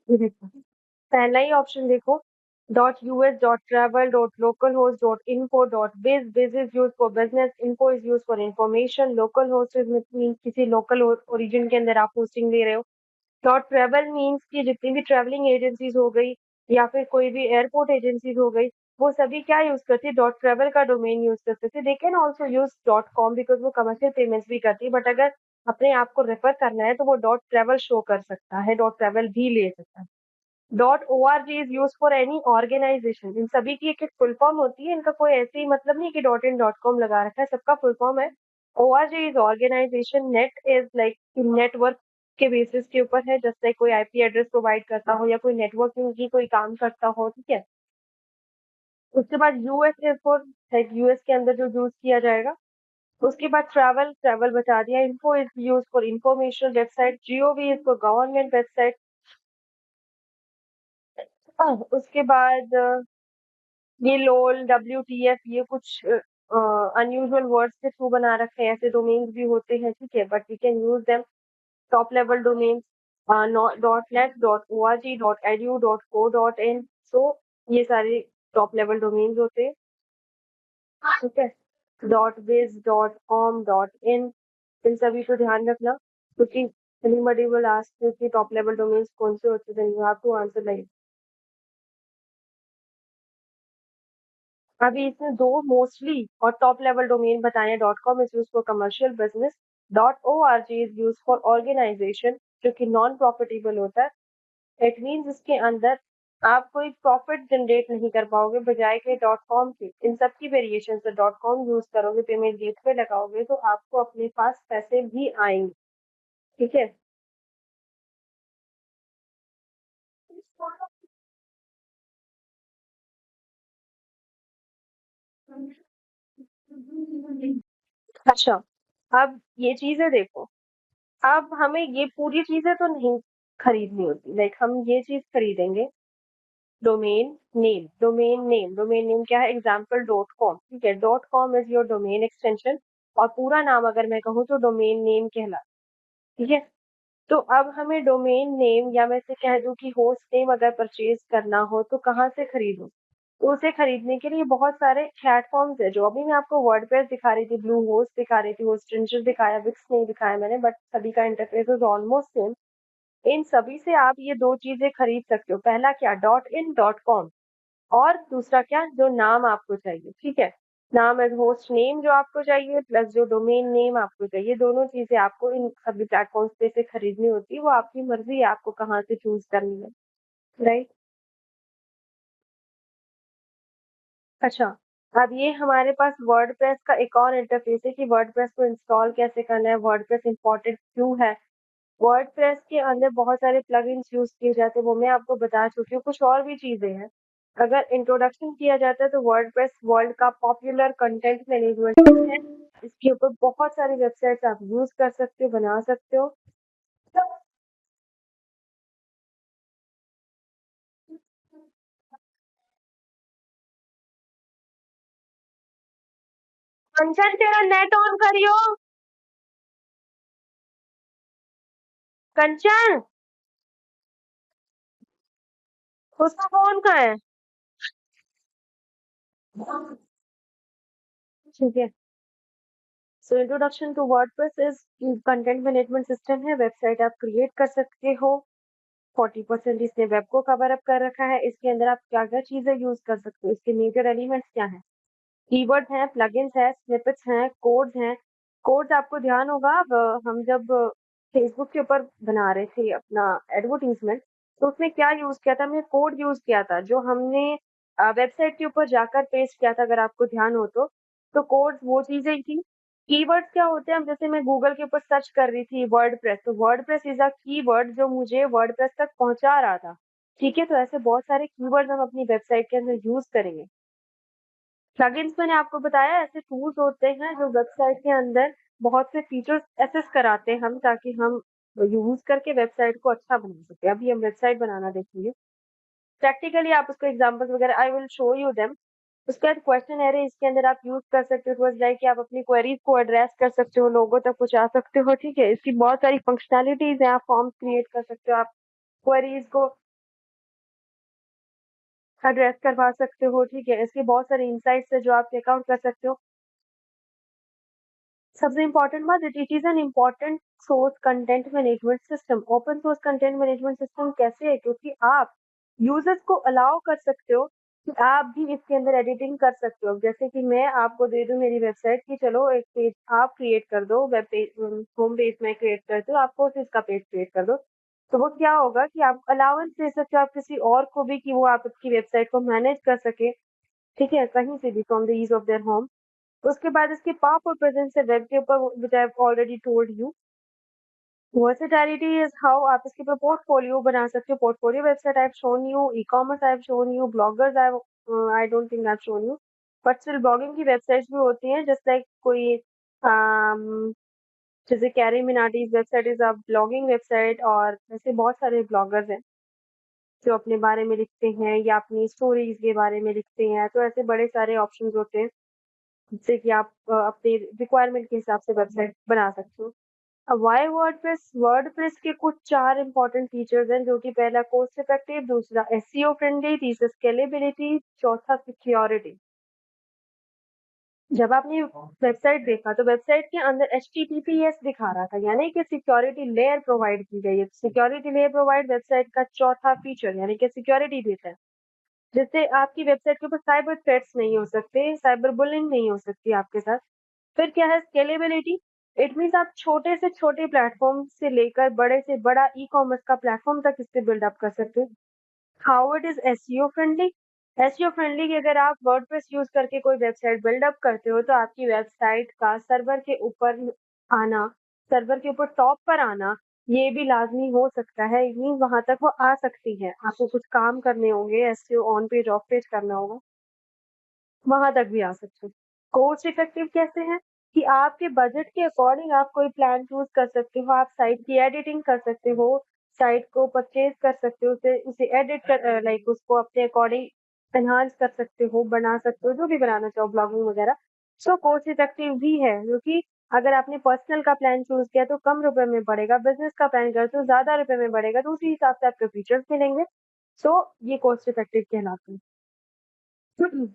ये देखो, पहला ही ऑप्शन देखो, .us.travel.localhost.info.biz, biz is used for business, info is used for information, localhost is means किसी लोकल ओरिजिन के अंदर आप होस्टिंग दे रहे हो। डॉट ट्रेवल मीन्स कि जितनी भी ट्रैवलिंग एजेंसीज हो गई या फिर कोई भी एयरपोर्ट एजेंसीज हो गई, वो सभी क्या यूज करती है, डॉट ट्रेवल का डोमेन यूज करते थे। They can also use dot com because वो कमर्शियल पेमेंट्स भी करती है, बट अगर अपने आप को रेफर करना है तो वो डॉट ट्रेवल शो कर सकता है, डॉट ट्रेवल भी ले सकता है। Dot O R G is use for any organisation, इन सभी की एक फुल फॉर्म होती है, इनका कोई ऐसे ही मतलब नहीं कि डॉट इन डॉट कॉम लगा रखा है, सबका फुल फॉर्म है। O R G is organization, net is like network के बेसिस के ऊपर है, जैसे कोई आईपी एड्रेस प्रोवाइड करता हो या कोई नेटवर्किंग की कोई काम करता हो, ठीक है। उसके बाद US is for like US के अंदर जो यूज किया जाएगा। उसके बाद ट्रैवल, ट्रैवल बता दिया। Info is use for information website, G O V is for government website. उसके बाद ये लोल, डब्ल्यूटीएफ, ये कुछ अनयूजुअल वर्ड्स के थ्रू बना रखे हैं, ऐसे डोमेन्स भी होते हैं, ठीक है, but we can use them. Top level domains dot net, dot O R G, dot edu, dot co, dot in, so ये सारे टॉप लेवल डोमेन्स होते हैं, ठीक है। डॉट बिज, डॉट कॉम, डॉट इन सभी को ध्यान रखना, क्योंकि anybody will ask you कि टॉप लेवल डोमेन्स कौन से होते हैं, then you have to answer like। अभी इसने दो मोस्टली और टॉप लेवल डोमेन बताए। Dot com is use for commercial business, dot O R G is use for organization, जो कि नॉन प्रॉफिटेबल होता है। इट मीन्स इसके अंदर आप कोई प्रॉफिट जनरेट नहीं कर पाओगे, बजाय के डॉट कॉम के इन सब की वेरिएशन से डॉट कॉम यूज करोगे, पेमेंट गेटवे लगाओगे, तो आपको अपने पास पैसे भी आएंगे, ठीक है। अच्छा, अब ये चीजें देखो, अब हमें ये पूरी चीजें तो नहीं खरीदनी होती, लाइक हम ये चीज खरीदेंगे, डोमेन नेम क्या है, एग्जाम्पल डॉट कॉम, ठीक है। Dot com is your domain extension, और पूरा नाम अगर मैं कहूँ तो डोमेन नेम कहला, ठीक है। तो अब हमें डोमेन नेम, या मैं से कह दूं कि होस्ट नेम अगर परचेज करना हो तो कहाँ से खरीदूं, तो उसे खरीदने के लिए बहुत सारे प्लेटफॉर्म्स है। जो अभी मैं आपको वर्डप्रेस दिखा रही थी, ब्लू होस्ट दिखा रही थी, होस्टिंजर दिखाया, विक्स नहीं दिखाया मैंने, बट सभी का इंटरफेस इज ऑलमोस्ट सेम। इन सभी से आप ये दो चीजें खरीद सकते हो, पहला क्या, डॉट इन डॉट कॉम, और दूसरा क्या, जो नाम आपको चाहिए, ठीक है। नाम एज होस्ट नेम जो आपको चाहिए, प्लस जो डोमेन नेम आपको चाहिए, दोनों चीजें आपको इन सभी प्लेटफॉर्म्स पे से खरीदनी होती है। वो आपकी मर्जी है आपको कहाँ से चूज करनी है, राइट। अच्छा, अब ये हमारे पास वर्डप्रेस का एक और इंटरफेस है कि वर्डप्रेस को इंस्टॉल कैसे करना है, वर्डप्रेस इंपॉर्टेंट क्यों है। वर्डप्रेस के अंदर बहुत सारे प्लगइन्स यूज किए जाते हैं, वो मैं आपको बता चुकी हूँ, कुछ और भी चीजें हैं। अगर इंट्रोडक्शन किया जाता है तो वर्डप्रेस वर्ल्ड का पॉपुलर कंटेंट मैनेजमेंट है। इसके ऊपर बहुत सारी वेबसाइट्स आप यूज कर सकते हो, बना सकते हो। कंचन, तेरा नेट ऑन करियो। कंचन, उसका फोन कहाँ है, ठीक है। So introduction to WordPress is content management system है, वेबसाइट आप क्रिएट कर सकते हो। 40% इसने वेब को कवर अप कर रखा है। इसके अंदर आप क्या क्या चीजें यूज कर सकते हो, इसके मेजर एलिमेंट्स क्या है, कीवर्ड है, प्लगइन्स है, स्निपेट्स हैं, कोड्स हैं। कोड्स आपको ध्यान होगा, हम जब फेसबुक के ऊपर बना रहे थे अपना एडवर्टीजमेंट, तो उसमें क्या यूज किया था, हमने कोड यूज किया था, जो हमने वेबसाइट के ऊपर जाकर पेस्ट किया था, अगर आपको ध्यान हो तो कोड्स वो चीजें ही थी। कीवर्ड्स क्या होते हैं, हम जैसे मैं गूगल के ऊपर सर्च कर रही थी वर्डप्रेस, तो वर्डप्रेस इज अ कीवर्ड जो मुझे वर्डप्रेस तक पहुंचा रहा था, ठीक है। तो ऐसे बहुत सारे कीवर्ड्स हम अपनी वेबसाइट के अंदर यूज करेंगे। प्लगइन्स मैंने आपको बताया, ऐसे टूल्स होते हैं जो वेबसाइट के अंदर बहुत से फीचर्स एसेस कराते हैं हम, ताकि हम यूज करके वेबसाइट को अच्छा बना सके। अभी हम वेबसाइट बनाना देखेंगे प्रैक्टिकली, आप उसको एग्जांपल्स वगैरह I will show you them. उसके बाद क्वेश्चन एरे इसके अंदर आप यूज कर सकते हो, लाइक कि आप अपनी क्वेरीज को एड्रेस कर सकते हो, लोगों तक पहुंचा सकते हो, ठीक है। इसकी बहुत सारी फंक्शनैलिटीज है, आप फॉर्म्स क्रिएट कर सकते हो, आप क्वेरीज को एड्रेस करवा सकते हो, ठीक है? इसके बहुत सारे इनसाइट्स हैं जो आप चेकआउट कर सकते हो। सबसे इम्पोर्टेंट बात it is an important source content management system. Open source content management system कैसे है? क्योंकि आप यूजर्स को अलाउ कर सकते हो कि आप भी इसके अंदर एडिटिंग कर सकते हो। जैसे कि मैं आपको दे दूं मेरी वेबसाइट की, चलो एक पेज आप क्रिएट कर दो, वेब पेज, होम पेज में क्रिएट करते हो, आपको उस इसका पेज क्रिएट कर दो। तो वो क्या होगा कि आप अलाउंस दे सकते हो आप किसी और को भी कि वो आपकी वेबसाइट को मैनेज कर सके, ठीक है, कहीं से भी, from the ease of their home. उसके बाद इसकी पावरफुल प्रेजेंस है वेब के ऊपर, which I have already told you. Versatility is how आप इसके ऊपर पोर्टफोलियो बना सकते हो। Portfolio website I have shown you, ecommerce I have shown you, bloggers I don't think I have shown you, but still blogging की websites भी होती हैं, जस्ट लाइक कोई जैसे Carry Minati's website is a blogging website, और ऐसे बहुत सारे ब्लॉगर्स हैं जो अपने बारे में लिखते हैं या अपनी स्टोरीज के बारे में लिखते हैं। तो ऐसे बड़े सारे ऑप्शंस होते हैं जिससे कि आप अपनी रिक्वायरमेंट के हिसाब से वेबसाइट बना सकते हो। अब वाई वर्डप्रेस? वर्डप्रेस के कुछ 4 इंपॉर्टेंट फीचर्स हैं, जो कि पहला कॉस्ट इफेक्टिव, दूसरा एसईओ फ्रेंडली, तीसरा स्केलेबिलिटी, चौथा सिक्योरिटी। जब आपने वेबसाइट देखा तो वेबसाइट के अंदर एचटीटीपीएस दिखा रहा था, यानी कि सिक्योरिटी लेयर प्रोवाइड की गई है। सिक्योरिटी लेयर प्रोवाइड वेबसाइट का चौथा फीचर, यानी कि सिक्योरिटी देता है, जिससे आपकी वेबसाइट के ऊपर साइबर थ्रेट्स नहीं हो सकते, साइबर बुलिंग नहीं हो सकती आपके साथ। फिर क्या है? स्केलेबिलिटी। इट मीन्स आप छोटे से छोटे प्लेटफॉर्म से लेकर बड़े से बड़ा ई-कॉमर्स का प्लेटफॉर्म तक इस पे बिल्ड अप कर सकते हो। How it is SEO friendly? SEO friendly कि अगर आप वर्डप्रेस यूज करके कोई वेबसाइट बिल्ड अप करते हो तो आपकी वेबसाइट का सर्वर के ऊपर आना, सर्वर के ऊपर टॉप पर आना, ये भी लाजमी हो सकता है। ये वहां तक वो आ सकती है, आपको कुछ काम करने होंगे, SEO on page of page करना होगा, वहां तक भी आ सकते हो। कॉस्ट इफेक्टिव कैसे है? कि आपके बजट के अकॉर्डिंग आप कोई प्लान चूज कर सकते हो, आप साइट की एडिटिंग कर सकते हो, साइट को परचेज कर सकते हो, उसे उसे एडिट कर, लाइक उसको अपने अकॉर्डिंग एनहांस कर सकते हो, बना सकते हो, जो भी बनाना चाहो, ब्लॉगिंग वगैरह। सो कॉस्ट इफेक्टिव भी है, क्योंकि अगर आपने पर्सनल का प्लान चूज किया तो कम रुपए में पड़ेगा, बिजनेस का प्लान करते हो ज्यादा रुपए में पड़ेगा, तो उसी हिसाब से आपको फीचर्स मिलेंगे। सो ये कॉस्ट इफेक्टिव कहलाते हैं।